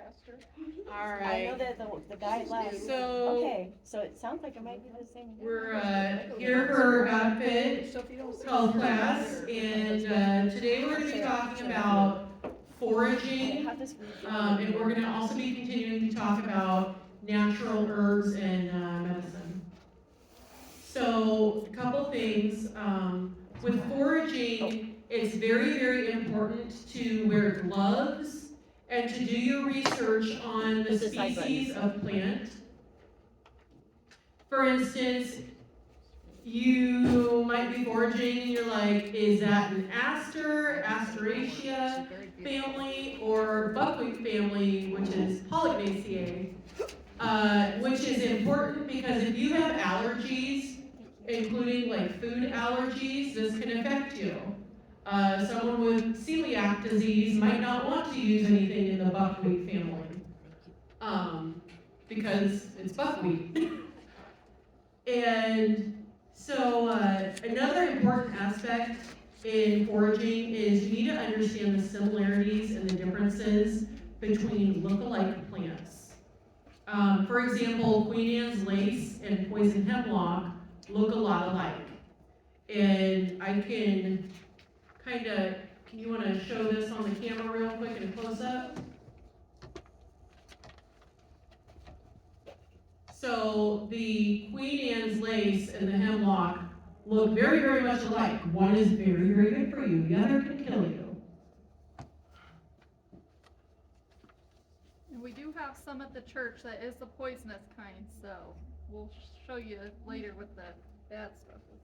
All I know right. that the guy left. So Okay, so it sounds like it might be the same. we're here for GodFit health class, and today we're going to be talking about foraging, and we're going to also be continuing to talk about natural herbs and medicine. So a couple things. With foraging, it's very, very important to wear gloves and to do your research on the species of plant. For instance, you might be foraging and you're like, is that an aster, asteraceae family, or buckwheat family, which is Polygaceae? Which is important because if you have allergies, including like food allergies, this can affect you. Someone with celiac disease might not want to use anything in the buckwheat family because it's buckwheat. And so another important aspect in foraging is you need to understand the similarities and the differences between look-alike plants. For example, Queen Anne's lace and poison hemlock look a lot alike. And I can can you want to show this on the camera real quick in close up? So the Queen Anne's lace and the hemlock look very, very much alike. One is very, very good for you. The other can kill you. And we do have some at the church that is the poisonous kind, so we'll show you later what the bad stuff is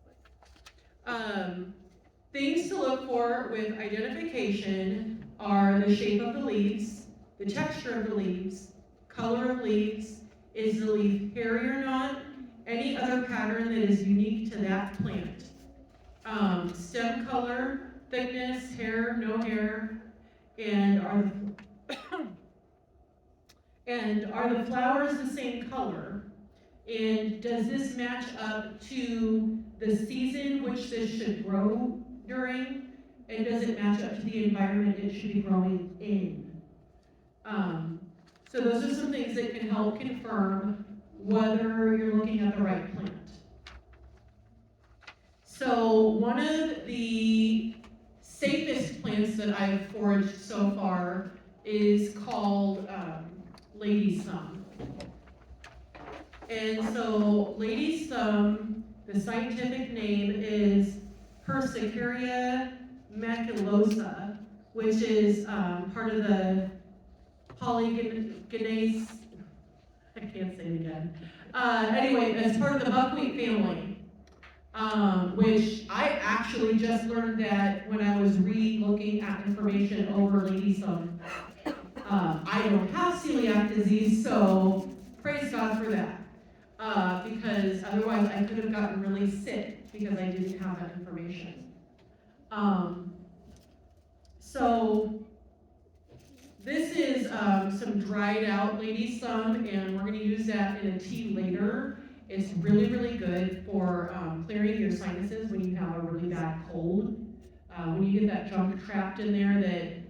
like. Things to look for with identification are the shape of the leaves, the texture of the leaves, color of leaves, is the leaf hairy or not, any other pattern that is unique to that plant. Stem color, thickness, hair, no hair, and are the flowers the same color? And does this match up to the season which this should grow during? And does it match up to the environment it should be growing in? So those are some things that can help confirm whether you're looking at the right plant. So one of the safest plants that I've foraged so far is called lady's thumb. And so lady's thumb, the scientific name is Persicaria maculosa, which is part of the Polygonase, I can't say it again. Anyway, it's part of the buckwheat family, which I actually just learned that when I was re-looking at information over lady's thumb. I don't have celiac disease, so praise God for that. Because otherwise I could have gotten really sick because I didn't have that information. So this is some dried out lady's thumb, and we're going to use that in a tea later. It's really, really good for clearing your sinuses when you have a really bad cold. When you get that junk trapped in there that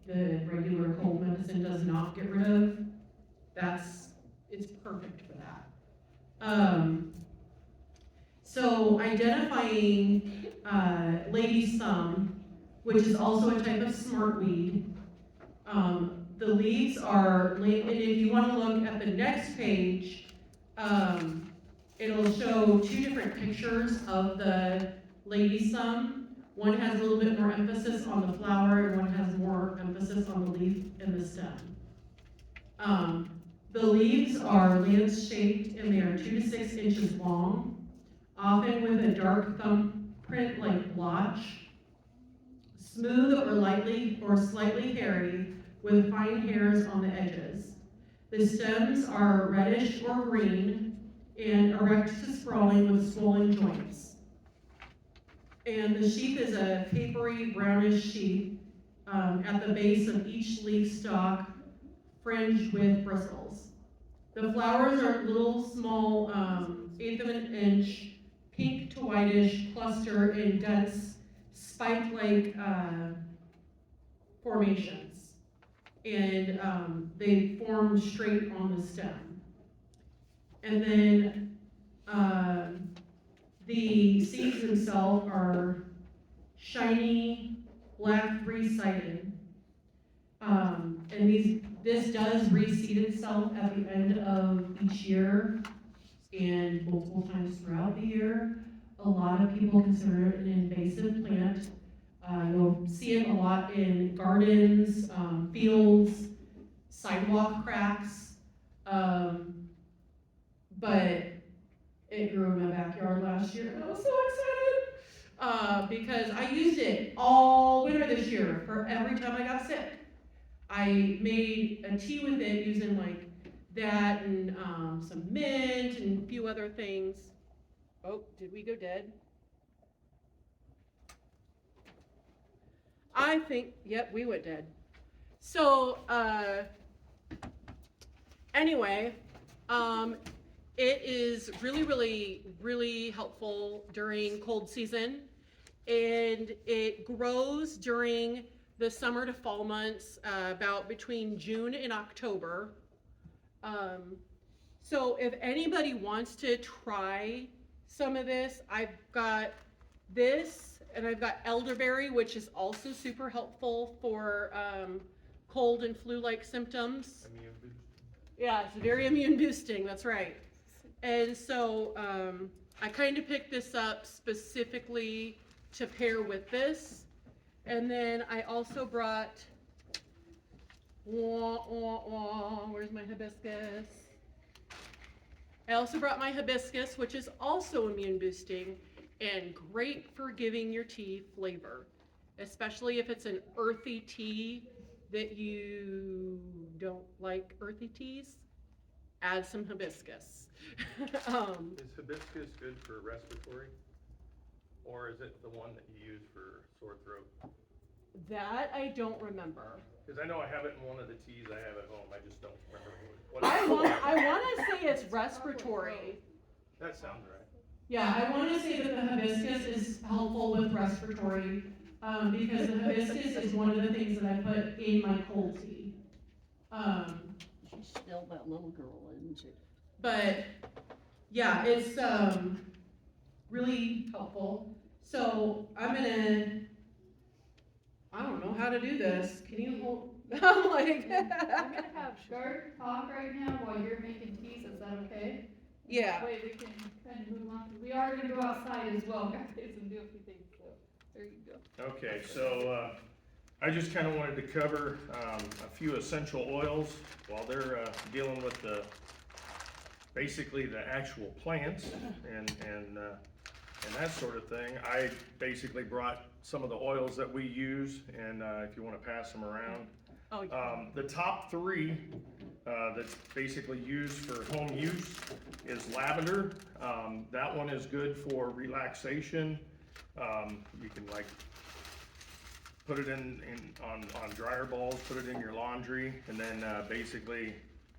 the regular cold medicine does not get rid of, it's perfect for that. So identifying lady's thumb, which is also a type of smartweed. The leaves are, and if you want to look at the next page, it'll show two different pictures of the lady's thumb. One has a little bit more emphasis on the flower, and one has more emphasis on the leaf and the stem. The leaves are lance-shaped, and they are 2 to 6 inches long, often with a dark thumbprint like blotch, smooth or slightly hairy, with fine hairs on the edges. The stems are reddish or green and erect to sprawling with swollen joints. And the sheath is a papery brownish sheath at the base of each leaf stalk, fringed with bristles. The flowers are little, small, 1/8 of an inch, pink to whitish, cluster in dense, spike-like formations. and they form straight on the stem. And then the seeds themselves are shiny, black, three-sided. And this does reseed itself at the end of each year and multiple times throughout the year. A lot of people consider it an invasive plant. You'll see it a lot in gardens, fields, sidewalk cracks. But it grew in my backyard last year, and I was so excited because I used it all winter this year for every time I got sick. I made a tea with it using like that and some mint and a few other things. Oh, did we go dead? I think, yep, we went dead. So, anyway, it is really, really, really helpful during cold season, and it grows during the summer to fall months, about between June and October. So if anybody wants to try some of this, I've got this, and I've got elderberry, which is also super helpful for cold and flu-like symptoms. Immune boosting. Yeah, it's very immune boosting, that's right. And so I kind of picked this up specifically to pair with this. And then I also brought, where's my hibiscus? I also brought my hibiscus, which is also immune boosting and great for giving your tea flavor, especially if it's an earthy tea that you don't like earthy teas. Add some hibiscus. Is hibiscus good for respiratory? Or is it the one that you use for sore throat? That I don't remember. Because I know I have it in one of the teas I have at home, I just don't remember what I want to say it's respiratory. That sounds right. Yeah, I want to say that the hibiscus is helpful with respiratory because the hibiscus is one of the things that I put in my cold tea. She's still that little girl, isn't she? But yeah, it's really helpful. So I'm gonna, I don't know how to do this. Can you hold? I'm like, I'm gonna have Gart talk right now while you're making teas, is that okay? Yeah. That way we can kind of move on, we are gonna go outside as well, guys, and do a few things, so, there you go. Okay, so I just kind of wanted to cover a few essential oils while they're dealing with basically the actual plants and that sort of thing. I basically brought some of the oils that we use, and if you want to pass them around. Oh, yeah. The top three that's basically used for home use is lavender. That one is good for relaxation. You can like put it on dryer balls, put it in your laundry, and then basically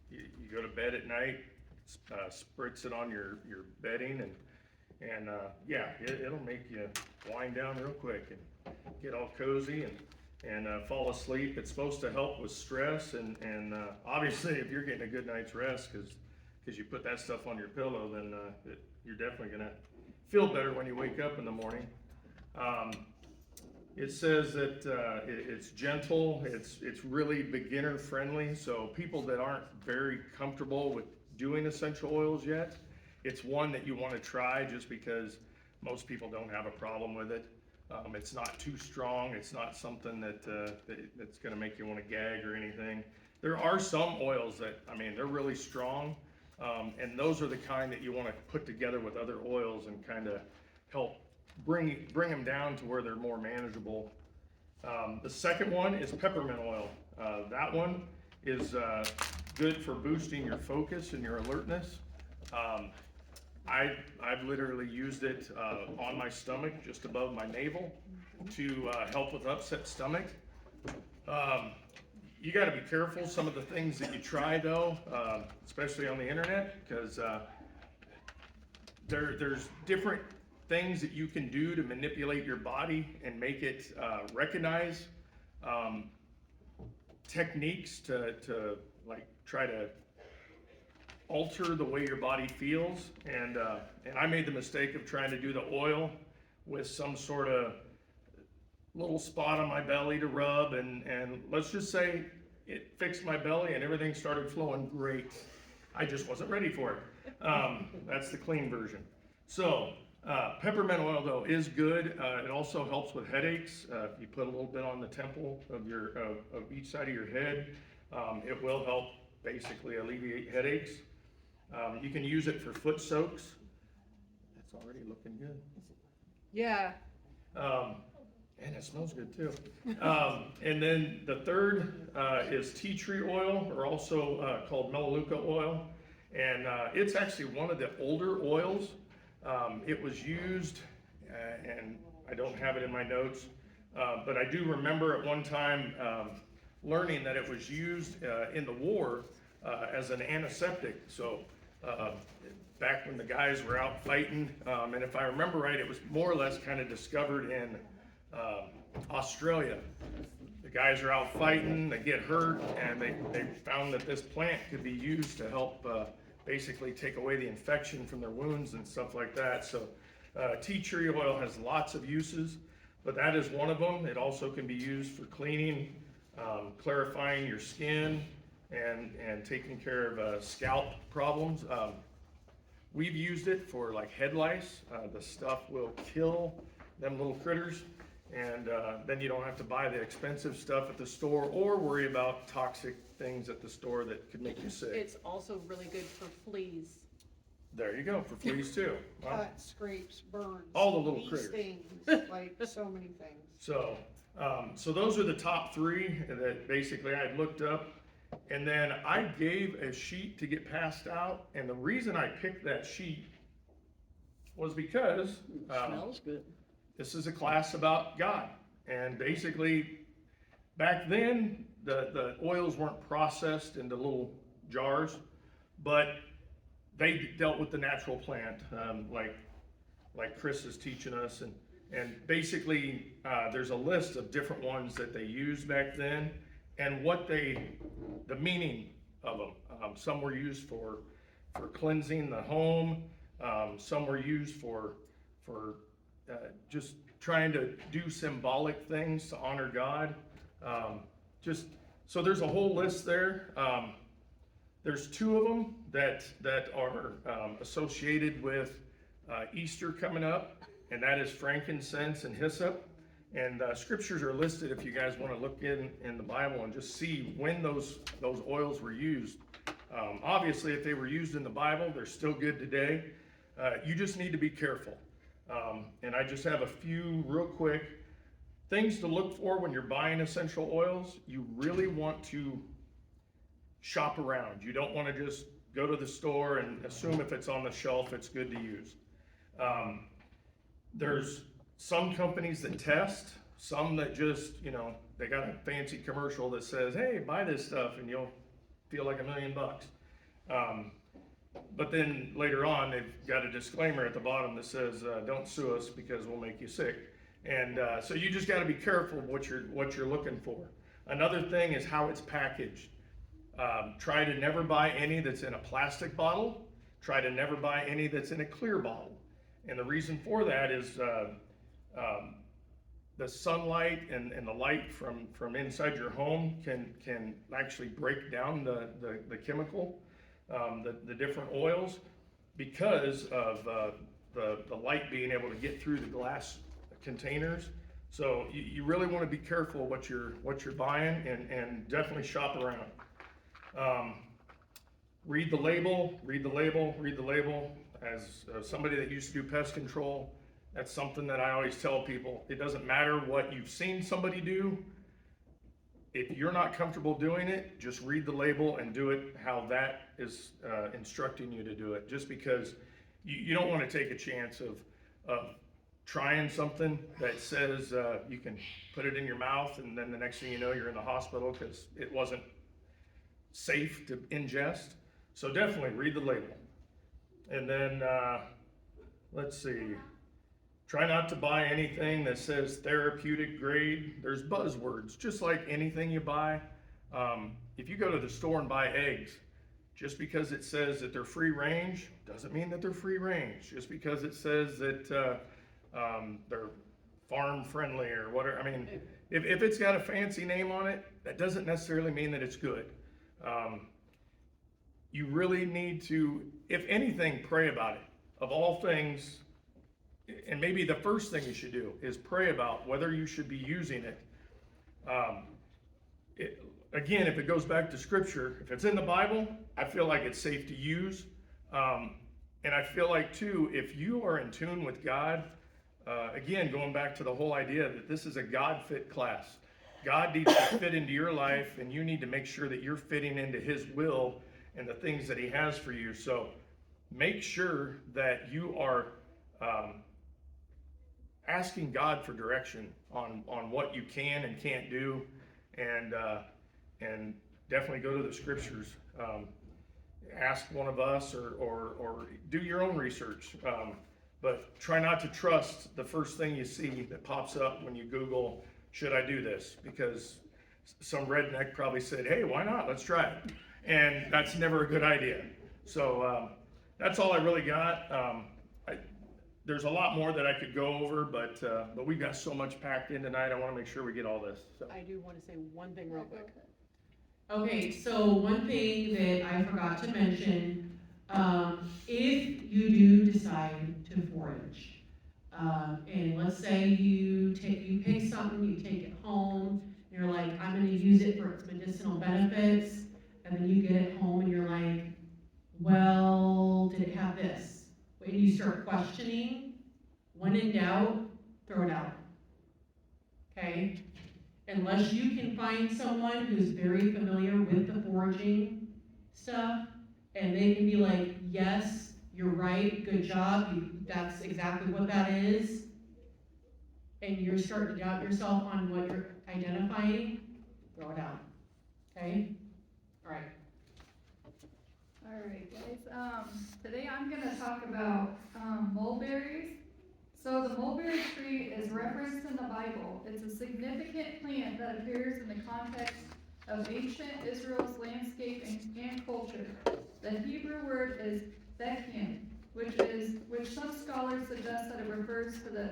you go to bed at night, spritz it on your bedding, and yeah, it'll make you wind down real quick and get all cozy and fall asleep. It's supposed to help with stress and obviously if you're getting a good night's rest because you put that stuff on your pillow, then you're definitely gonna feel better when you wake up in the morning. It says that it's gentle, it's really beginner friendly, so people that aren't very comfortable with doing essential oils yet, it's one that you want to try just because most people don't have a problem with it. It's not too strong, it's not something that's going to make you want to gag or anything. There are some oils that, I mean, they're really strong, and those are the kind that you want to put together with other oils and kind of help bring them down to where they're more manageable. The second one is peppermint oil. That one is good for boosting your focus and your alertness. I've literally used it on my stomach, just above my navel, to help with upset stomach. You got to be careful some of the things that you try though, especially on the internet, because there's different things that you can do to manipulate your body and make it recognize techniques to like try to alter the way your body feels, and I made the mistake of trying to do the oil with some sort of little spot on my belly to rub, and let's just say it fixed my belly and everything started flowing great. I just wasn't ready for it. That's the clean version. So peppermint oil though is good. It also helps with headaches. If you put a little bit on the temple of your of each side of your head, it will help basically alleviate headaches. You can use it for foot soaks. That's already looking good. Yeah. And it smells good too. And then the third is tea tree oil, or also called melaleuca oil. And it's actually one of the older oils. It was used, and I don't have it in my notes, but I do remember at one time learning that it was used in the war as an antiseptic. So back when the guys were out fighting, and if I remember right, it was more or less kind of discovered in Australia. The guys are out fighting, they get hurt, and they found that this plant could be used to help basically take away the infection from their wounds and stuff like that. So tea tree oil has lots of uses, but that is one of them. It also can be used for cleaning, clarifying your skin, and taking care of scalp problems. We've used it for like head lice. The stuff will kill them little critters, and then you don't have to buy the expensive stuff at the store or worry about toxic things at the store that could make you sick. It's also really good for fleas. There you go, for fleas too. Well, Cut, scrapes, burns. all the little bee critters. stings, like so many things. So, so those are the top three that basically I had looked up. And then I gave a sheet to get passed out. And the reason I picked that sheet was because Smells good. this is a class about God. And basically, back then, the oils weren't processed into little jars, but they dealt with the natural plant, like Chris is teaching us. And basically, there's a list of different ones that they used back then, and the meaning of them. Some were used for cleansing the home. Some were used for just trying to do symbolic things to honor God. So there's a whole list there. There's two of them that are associated with Easter coming up, and that is frankincense and hyssop. And scriptures are listed if you guys want to look in the Bible and just see when those oils were used. Obviously, if they were used in the Bible, they're still good today. You just need to be careful. And I just have a few real quick things to look for when you're buying essential oils. You really want to shop around. You don't want to just go to the store and assume if it's on the shelf, it's good to use. There's some companies that test, some that just, they got a fancy commercial that says, hey, buy this stuff and you'll feel like $1 million. But then later on, they've got a disclaimer at the bottom that says, don't sue us because we'll make you sick. And so you just got to be careful of what you're looking for. Another thing is how it's packaged. Try to never buy any that's in a plastic bottle. Try to never buy any that's in a clear bottle. And the reason for that is the sunlight and the light from inside your home can actually break down the chemical, the different oils, because of the light being able to get through the glass containers. So you really want to be careful what you're buying, and definitely shop around. Read the label. As somebody that used to do pest control, that's something that I always tell people. It doesn't matter what you've seen somebody do. If you're not comfortable doing it, just read the label and do it how that is instructing you to do it. Just because you don't want to take a chance of trying something that says you can put it in your mouth, and then the next thing you know, you're in the hospital because it wasn't safe to ingest. So definitely read the label. And then, let's see, try not to buy anything that says therapeutic grade. There's buzzwords, just like anything you buy. If you go to the store and buy eggs, just because it says that they're free range, doesn't mean that they're free range. Just because it says that they're farm friendly or whatever, I mean, if it's got a fancy name on it, that doesn't necessarily mean that it's good. You really need to, if anything, pray about it. Of all things, and maybe the first thing you should do is pray about whether you should be using it. Again, if it goes back to scripture, if it's in the Bible, I feel like it's safe to use. And I feel like too, if you are in tune with God, again, going back to the whole idea that this is a GodFit class. God needs to fit into your life, and you need to make sure that you're fitting into His will and the things that He has for you. So make sure that you are asking God for direction on what you can and can't do, and definitely go to the scriptures. Ask one of us or do your own research. But try not to trust the first thing you see that pops up when you Google, should I do this? Because some redneck probably said, hey, why not? Let's try it. And that's never a good idea. So that's all I really got. There's a lot more that I could go over, but we've got so much packed in tonight. I want to make sure we get all this. So. I do wanna say one thing real quick. Okay, so one thing that I forgot to mention, if you do decide to forage, and let's say you pick something, you take it home, and you're like, I'm gonna use it for its medicinal benefits, and then you get it home and you're like, well, did it have this? When you start questioning, when in doubt, throw it out. Okay? Unless you can find someone who's very familiar with the foraging stuff, and they can be like, yes, you're right, good job, that's exactly what that is, and you're starting to doubt yourself on what you're identifying, throw it out, okay? All right. Alright guys, today I'm gonna talk about mulberries. So the mulberry tree is referenced in the Bible. It's a significant plant that appears in the context of ancient Israel's landscape and culture. The Hebrew word is bekin, which some scholars suggest that it refers to the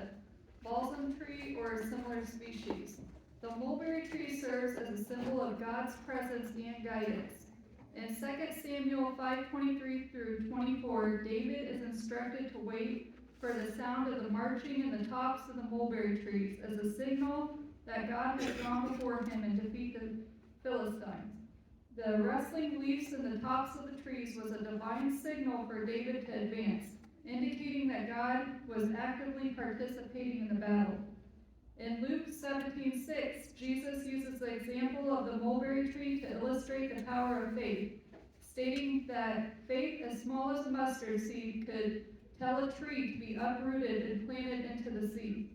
balsam tree or a similar species. The mulberry tree serves as a symbol of God's presence and guidance. In 2 Samuel 5:23 through 24, David is instructed to wait for the sound of the marching in the tops of the mulberry trees as a signal that God has gone before him and defeat the Philistines. The rustling leaves in the tops of the trees was a divine signal for David to advance, indicating that God was actively participating in the battle. In Luke 17:6, Jesus uses the example of the mulberry tree to illustrate the power of faith, stating that faith as small as a mustard seed could tell a tree to be uprooted and planted into the sea.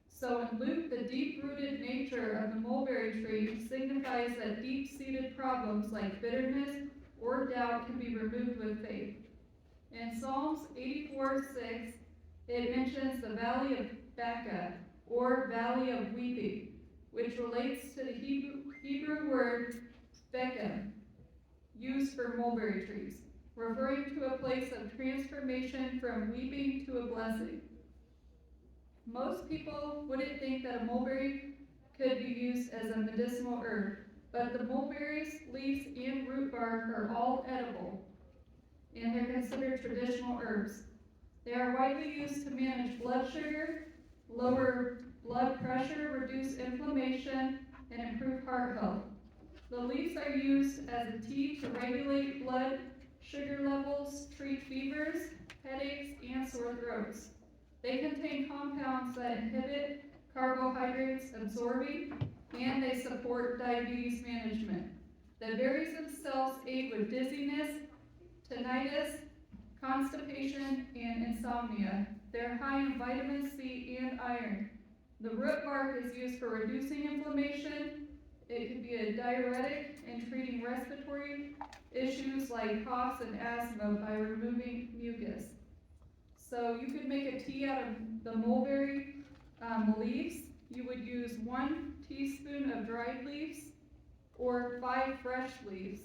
So in Luke, the deep-rooted nature of the mulberry tree signifies that deep-seated problems like bitterness or doubt can be removed with faith. In Psalms 84:6, it mentions the valley of Baca, or valley of weeping, which relates to the Hebrew word bechem, used for mulberry trees, referring to a place of transformation from weeping to a blessing. Most people wouldn't think that a mulberry could be used as a medicinal herb, but the mulberries, leaves, and root bark are all edible, and they're considered traditional herbs. They are widely used to manage blood sugar, lower blood pressure, reduce inflammation, and improve heart health. The leaves are used as a tea to regulate blood sugar levels, treat fevers, headaches, and sore throats. They contain compounds that inhibit carbohydrates absorbing, and they support diabetes management. The berries themselves aid with dizziness, tinnitus, constipation, and insomnia. They're high in vitamin C and iron. The root bark is used for reducing inflammation. It can be a diuretic in treating respiratory issues like coughs and asthma by removing mucus. So you could make a tea out of the mulberry leaves. You would use 1 teaspoon of dried leaves, or 5 fresh leaves.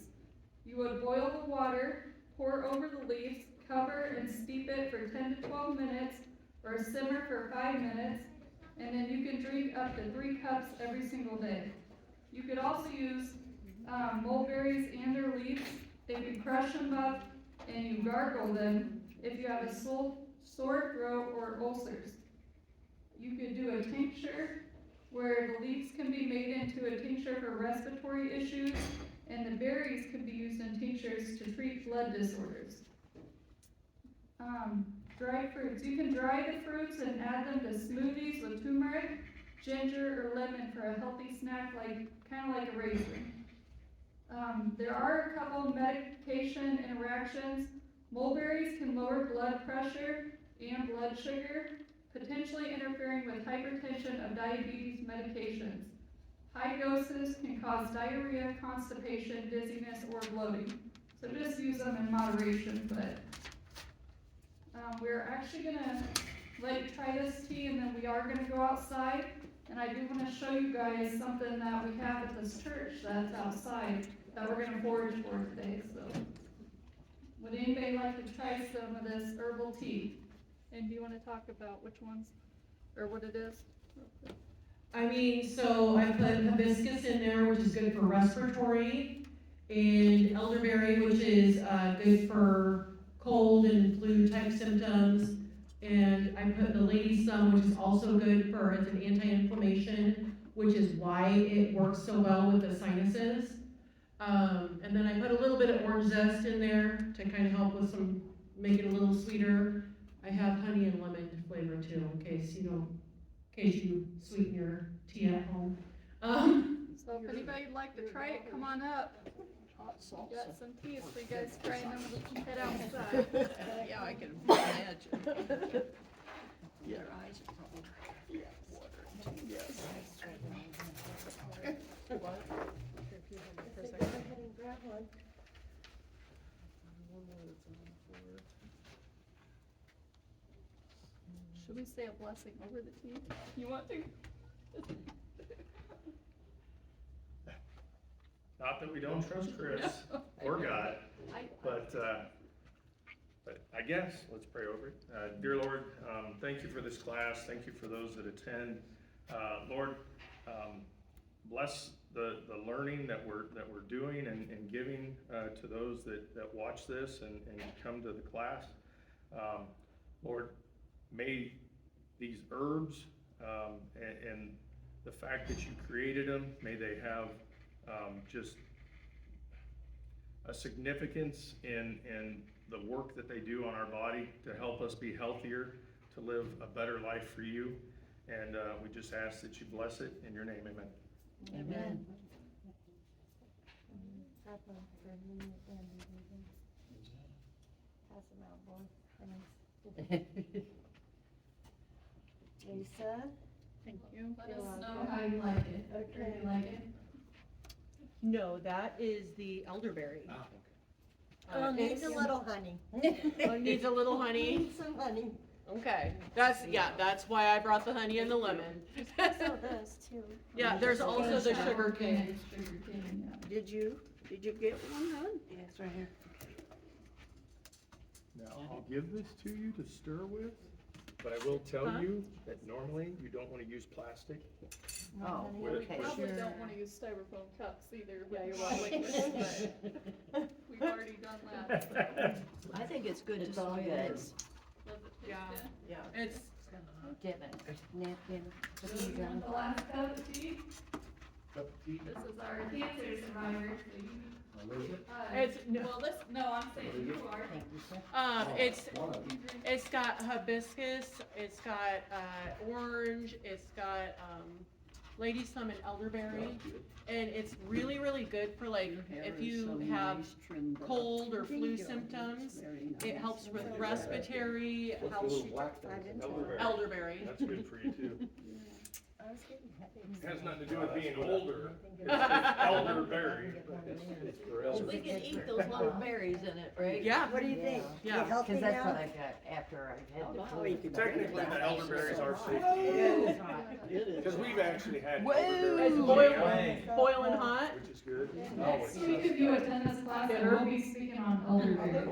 You would boil the water, pour over the leaves, cover and steep it for 10 to 12 minutes, or simmer for 5 minutes, and then you can drink up to 3 cups every single day. You could also use mulberries and their leaves. If you crush them up and you gargle them, if you have a sore throat or ulcers. You could do a tincture where the leaves can be made into a tincture for respiratory issues, and the berries can be used in tinctures to treat blood disorders. Dried fruits. You can dry the fruits and add them to smoothies with turmeric, ginger, or lemon for a healthy snack, kind of like a raisin. There are a couple of medication interactions. Mulberries can lower blood pressure and blood sugar, potentially interfering with hypertension of diabetes medications. High doses can cause diarrhea, constipation, dizziness, or bloating. So just use them in moderation, but we're actually gonna let you try this tea, and then we are gonna go outside. And I do wanna show you guys something that we have at this church that's outside that we're gonna forage for today, so. Would anybody like to try some of this herbal tea? And do you wanna talk about which ones, or what it is? I mean, so I put hibiscus in there, which is good for respiratory, and elderberry, which is good for cold and flu type symptoms. And I put the lady's thumb, which is also good for, it's an anti-inflammation, which is why it works so well with the sinuses. And then I put a little bit of orange zest in there to kind of help with some, make it a little sweeter. I have honey and lemon flavor too, in case you sweeten your tea at home. So if anybody'd like to try it, come on up. Hot salsa. Got some teas for you guys to try, and then we'll head outside. Yeah, I can imagine. Your eyes are probably, yeah, watering. Yes. What? Should we say a blessing over the tea? You want to? Not that we don't trust Chris or God, but I guess, let's pray over it. Dear Lord, thank you for this class. Thank you for those that attend. Lord, bless the learning that we're doing and giving to those that watch this and come to the class. Lord, may these herbs and the fact that you created them, may they have just a significance in the work that they do on our body to help us be healthier, to live a better life for you. And we just ask that you bless it in your name, amen. Amen. Lisa? Thank you. Let You're us welcome. know how you like it. Okay. If you like it. No, that is the elderberry. Oh, needs a little honey. Oh, needs a little honey? Needs some honey. Okay, that's why I brought the honey and the lemon. Also this too. Yeah, there's also the sugar cane. And sugar cane, yeah. Did you get one, hon? Yes, right here. Now, I'll give this to you to stir with, but I will tell Huh? you that normally you don't want to use plastic. Oh, We okay. probably Sure. don't wanna use styrofoam cups either, Yeah, when you're you're right. liquid, but we've already done that, so. I think it's good It's to all see good. it. Does it taste Yeah. good? Yeah. It's, Give it. Napkin. So we got the last cup of tea. This is our cancer survivor, so you. It's, Well, I'm saying you are. Thank you, sir. it's got hibiscus, it's got, orange, it's got, lady's thumb and elderberry. And it's really, really good for like, Your hair if is you so have nice, trimmed up. cold or flu Thank you. symptoms. Very nice. It helps with respiratory, it helps, Elderberry. elderberry. That's good for you too. It has nothing to do with being older. It's elderberry. We can eat those little berries in it, right? Yeah. What do you think? Yeah. You healthy Cause that's now? what I got after I had the flu. Technically, the elderberries are safe because we've actually had It's elderberries in boiling, jam, boiling hot. which is good. Next week, if you attend this class, I will be speaking on elderberries.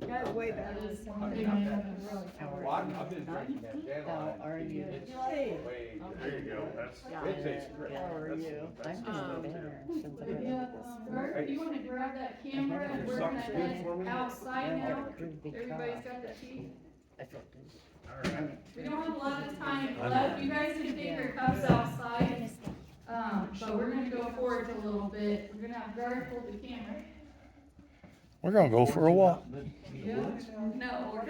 That's way better. That is one thing I haven't really covered. Well, I've been drinking that dandelion. How are you? Hey, Way There you go. That's, It tastes great. How are That's- you? that's I'm good stuff, doing too. better since I But yeah, Bert, if you wanna grab that camera and we're gonna Something's good for me? head outside now. approved because Everybody's got the tea. I felt good. We don't have a lot of time left. You guys can take your cups outside. But we're gonna go forward a little bit. We're gonna have Garth hold the camera. We're gonna go for a walk. No.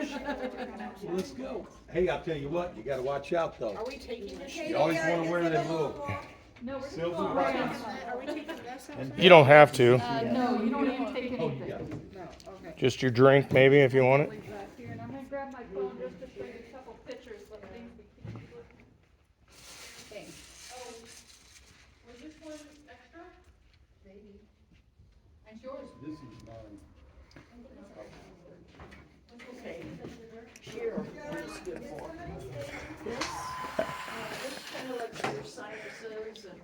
Let's go. Hey, I'll tell you what, you gotta watch out though. are we taking this? You always wanna wear them little No, we're gonna silver go buttons. around. Are we taking this outside? You don't have to. No, you don't need to take Oh, you got anything. it. No, okay. Just your drink, maybe, if you want it. Leave that here, and I'm gonna grab my phone just to show you a couple pictures of things we keep. Thanks. Was this one extra? Maybe. It's yours. This is mine. Okay. Cheryl, what is good for? This kind of like your sinuses and.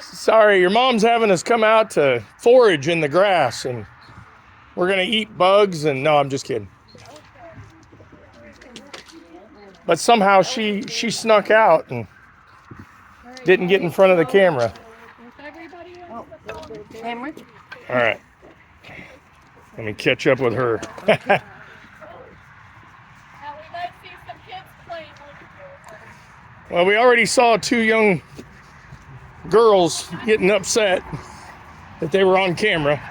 Sorry, your mom's having us come out to forage in the grass, and we're gonna eat bugs. And no, I'm just kidding. But somehow she snuck out and didn't get in front of the camera. Cameron? All right, let me catch up with her. Now, we might see some kids playing. Well, we already saw two young girls getting upset that they were on camera.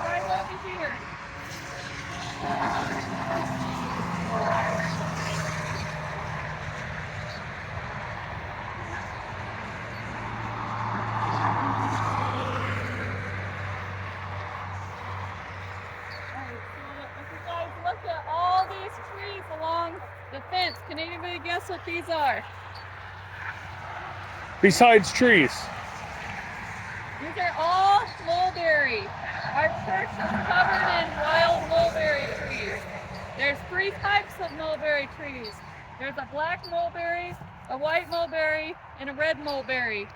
Right over here. If you guys look at all these trees along the fence, can anybody guess what these are? Besides trees. These are all mulberry. Our church is covered in wild mulberry trees. There's 3 types of mulberry trees. There's a black mulberry, a white mulberry, and a red mulberry.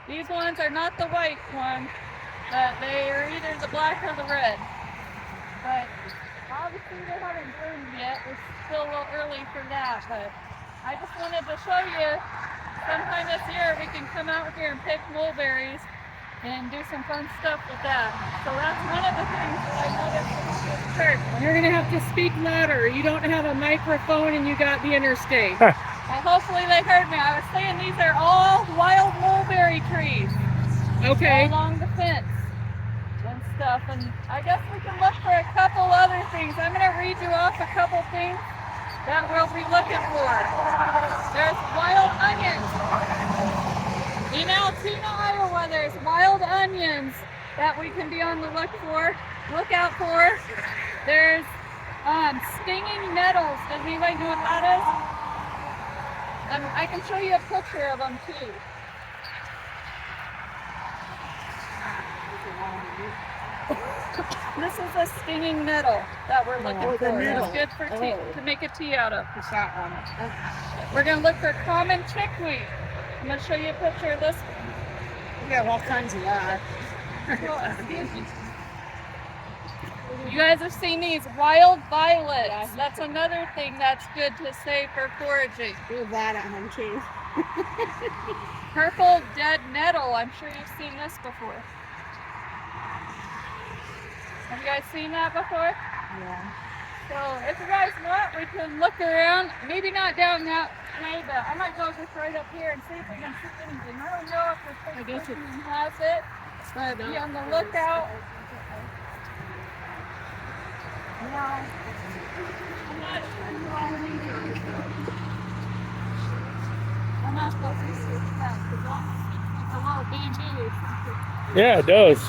These ones are not the white one, but they are either the black or the red. But obviously they haven't bloomed yet. It's still a little early for that, but I just wanted to show you sometime this year we can come out here and pick mulberries and do some fun stuff with that. So that's one of the things that I noticed in this church. You're gonna have to speak louder. You don't have a microphone and you got the interstate. Hopefully they heard me. I was saying these are all wild mulberry trees Okay. along the fence and stuff. And I guess we can look for a couple other things. I'm going to read you off a couple things that we'll be looking for. There's wild onions. In Altoona, Iowa, there's wild onions that we can be on the look out for. There's stinging nettles. Does anybody know what that is? I can show you a picture of them too. This is a stinging nettle that we're looking for. It's good for tea, to make a tea out of. It's that one. We're gonna look for common chickweed. I'm gonna show you a picture of this. We have all kinds of that. You guys have seen these wild violets. That's another thing that's good to save for foraging. Do that at home too. Purple dead nettle. I'm sure you've seen this before. Have you guys seen that before? Yeah. So if you guys want, we can look around. Maybe not down that way, but I might go just right up here and see if we can see anything. I don't know if this person has it, but be on the lookout. I'm not sure you all need it. I'm not supposed to research that, because it's a little bamboo or something. Yeah, it does.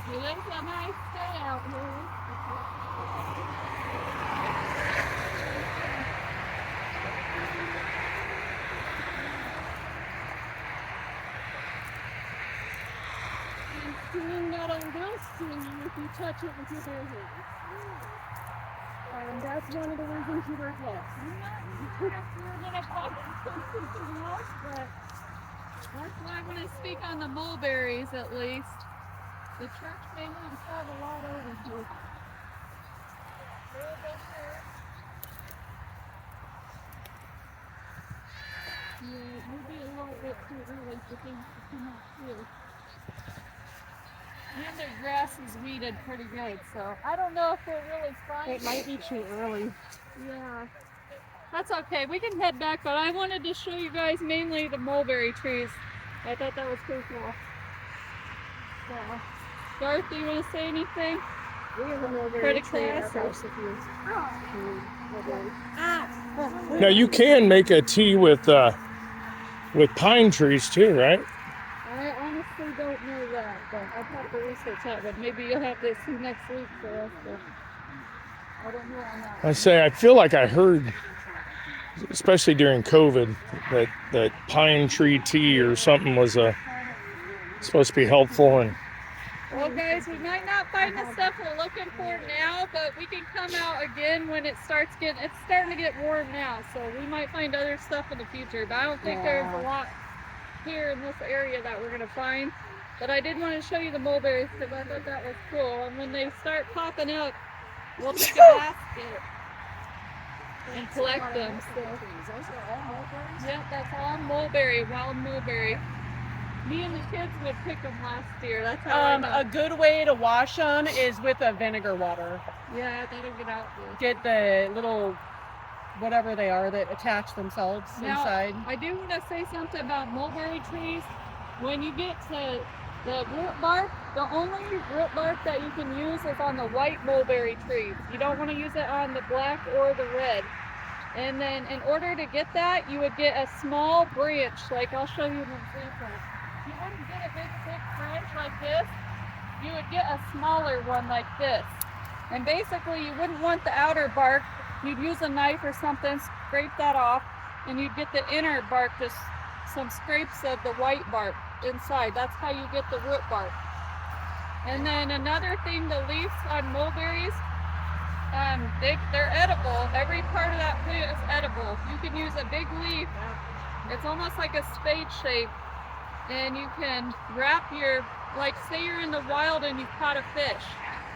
It is a nice day out here. And seeing that on this tree, if you touch it with your bare hands. That's one of the reasons you wear gloves. I'm not sure if you're gonna pop something else, but that's why I'm gonna speak on the mulberries at least. The church may not have a lot over here. Yeah, maybe a little bit too early for things to come out too. And their grass is weeded pretty good, so I don't know if they're really fine. It might be too early. Yeah. That's okay. We can head back, but I wanted to show you guys mainly the mulberry trees. I thought that was pretty cool. So, Garth, do you want to say anything? We have a mulberry For the tree at our class? house if you. Now you can make a tea with pine trees too, right? I honestly don't know that, but I'd have to research that, but maybe you'll have to see next week for us. But I don't know on that. I say I feel like I heard, especially during COVID, that pine tree tea or something was supposed to be helpful. And Well, guys, we might not find the stuff we're looking for now, but we can come out again when it's starting to get warm now, so we might find other stuff in the future, but I don't think there's a lot here in this area that we're going to find. But I did want to show you the mulberries because I thought that was cool, and when they start popping up, we'll take a basket and collect them. So. Those are all mulberries? Yep, that's all mulberry, wild mulberry. Me and the kids would pick them last year. That's how I know. A good way to wash them is with a vinegar water. Yeah, that'll get out good. Get the little, whatever they are that attach themselves Now, inside. I do want to say something about mulberry trees. When you get to the root bark, the only root bark that you can use is on the white mulberry trees. You don't want to use it on the black or the red. And then in order to get that, you would get a small branch, like I'll show you an example. You wouldn't get a big thick branch like this. You would get a smaller one like this. And basically you wouldn't want the outer bark. You'd use a knife or something, scrape that off, and you'd get the inner bark, just some scrapes of the white bark inside. That's how you get the root bark. And then another thing, the leaves on mulberries, they're edible. Every part of that plant is edible. You can use a big leaf. It's almost like a spade shape. And you can wrap your, like say you're in the wild and you caught a fish.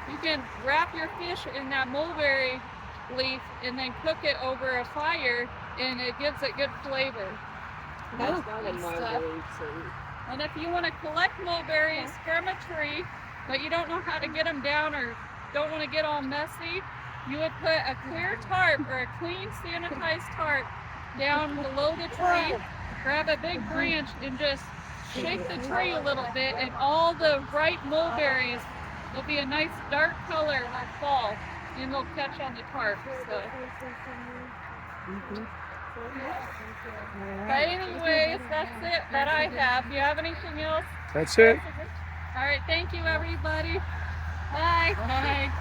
You can wrap your fish in that mulberry leaf and then cook it over a fire, and it gives it good flavor. That's not in mulberries. And if you want to collect mulberries from a tree, but you don't know how to get them down or don't want to get all messy, you would put a clear tarp or a clean sanitized tarp down below the tree, grab a big branch and just shake the tree a little bit, and all the ripe mulberries will be a nice dark color like fall, and they'll catch on the tarp. So. But anyways, that's it that I have. Do you have anything else? that's it. All right, thank you everybody. Bye. Bye.